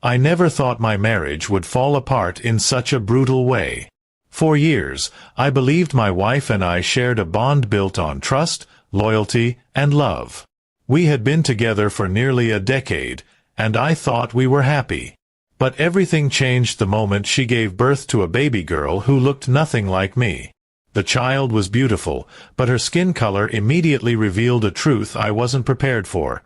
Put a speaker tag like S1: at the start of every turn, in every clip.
S1: I never thought my marriage would fall apart in such a brutal way. For years, I believed my wife and I shared a bond built on trust, loyalty, and love. We had been together for nearly a decade, and I thought we were happy. But everything changed the moment she gave birth to a baby girl who looked nothing like me. The child was beautiful, but her skin color immediately revealed a truth I wasn't prepared for.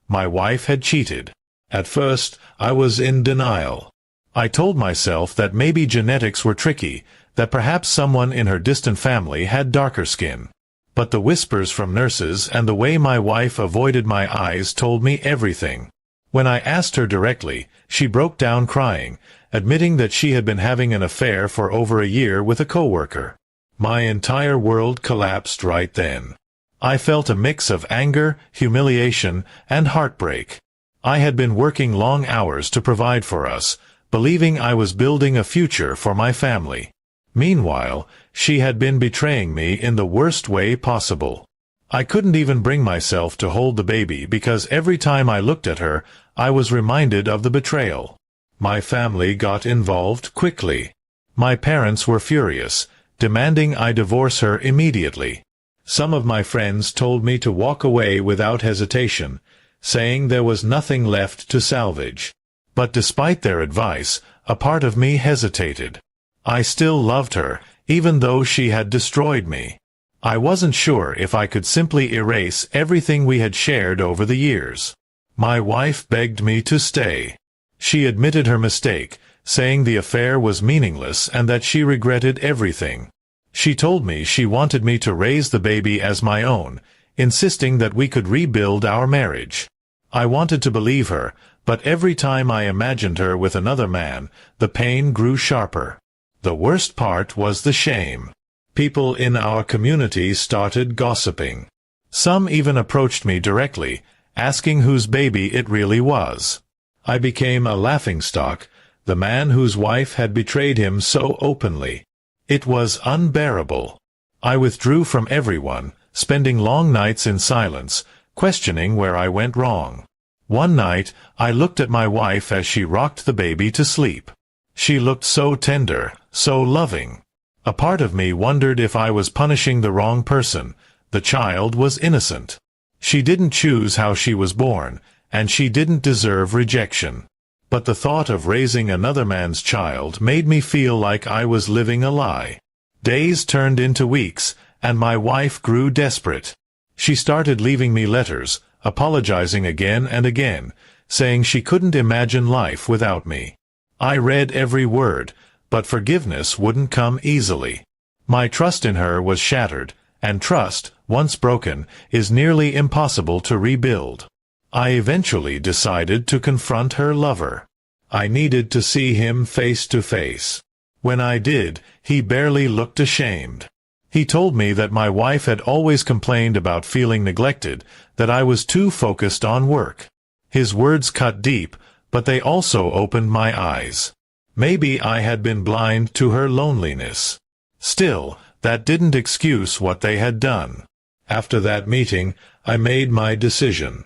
S1: My wife had cheated. At first, I was in denial. I told myself that maybe genetics were tricky, that perhaps someone in her distant family had darker skin. But the whispers from nurses and the way my wife avoided my eyes told me everything. When I asked her directly, she broke down crying, admitting that she had been having an affair for over a year with a coworker. My entire world collapsed right then. I felt a mix of anger, humiliation, and heartbreak. I had been working long hours to provide for us, believing I was building a future for my family. Meanwhile, she had been betraying me in the worst way possible. I couldn't even bring myself to hold the baby because every time I looked at her, I was reminded of the betrayal. My family got involved quickly. My parents were furious, demanding I divorce her immediately. Some of my friends told me to walk away without hesitation, saying there was nothing left to salvage. But despite their advice, a part of me hesitated. I still loved her, even though she had destroyed me. I wasn't sure if I could simply erase everything we had shared over the years. My wife begged me to stay. She admitted her mistake, saying the affair was meaningless and that she regretted everything. She told me she wanted me to raise the baby as my own, insisting that we could rebuild our marriage. I wanted to believe her, but every time I imagined her with another man, the pain grew sharper. The worst part was the shame. People in our community started gossiping. Some even approached me directly, asking whose baby it really was. I became a laughingstock, the man whose wife had betrayed him so openly. It was unbearable. I withdrew from everyone, spending long nights in silence, questioning where I went wrong. One night, I looked at my wife as she rocked the baby to sleep. She looked so tender, so loving. A part of me wondered if I was punishing the wrong person. The child was innocent. She didn't choose how she was born, and she didn't deserve rejection. But the thought of raising another man's child made me feel like I was living a lie. Days turned into weeks, and my wife grew desperate. She started leaving me letters, apologizing again and again, saying she couldn't imagine life without me. I read every word, but forgiveness wouldn't come easily. My trust in her was shattered, and trust, once broken, is nearly impossible to rebuild. I eventually decided to confront her lover. I needed to see him face to face. When I did, he barely looked ashamed. He told me that my wife had always complained about feeling neglected, that I was too focused on work. His words cut deep, but they also opened my eyes. Maybe I had been blind to her loneliness. Still, that didn't excuse what they had done. After that meeting, I made my decision.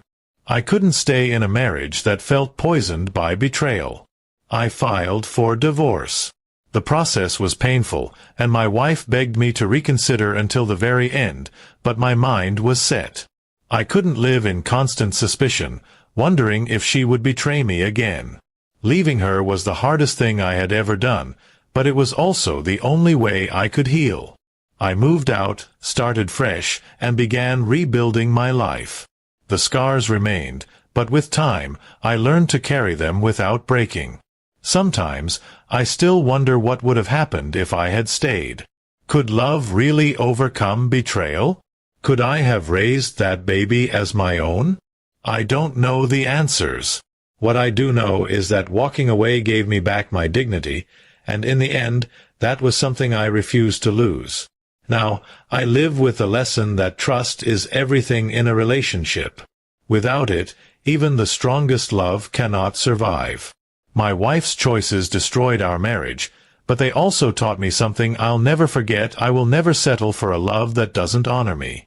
S1: I couldn't stay in a marriage that felt poisoned by betrayal. I filed for divorce. The process was painful, and my wife begged me to reconsider until the very end, but my mind was set. I couldn't live in constant suspicion, wondering if she would betray me again. Leaving her was the hardest thing I had ever done, but it was also the only way I could heal. I moved out, started fresh, and began rebuilding my life. The scars remained, but with time, I learned to carry them without breaking. Sometimes, I still wonder what would have happened if I had stayed. Could love really overcome betrayal? Could I have raised that baby as my own? I don't know the answers. What I do know is that walking away gave me back my dignity, and in the end, that was something I refused to lose. Now, I live with the lesson that trust is everything in a relationship. Without it, even the strongest love cannot survive. My wife's choices destroyed our marriage, but they also taught me something I'll never forget. I will never settle for a love that doesn't honor me.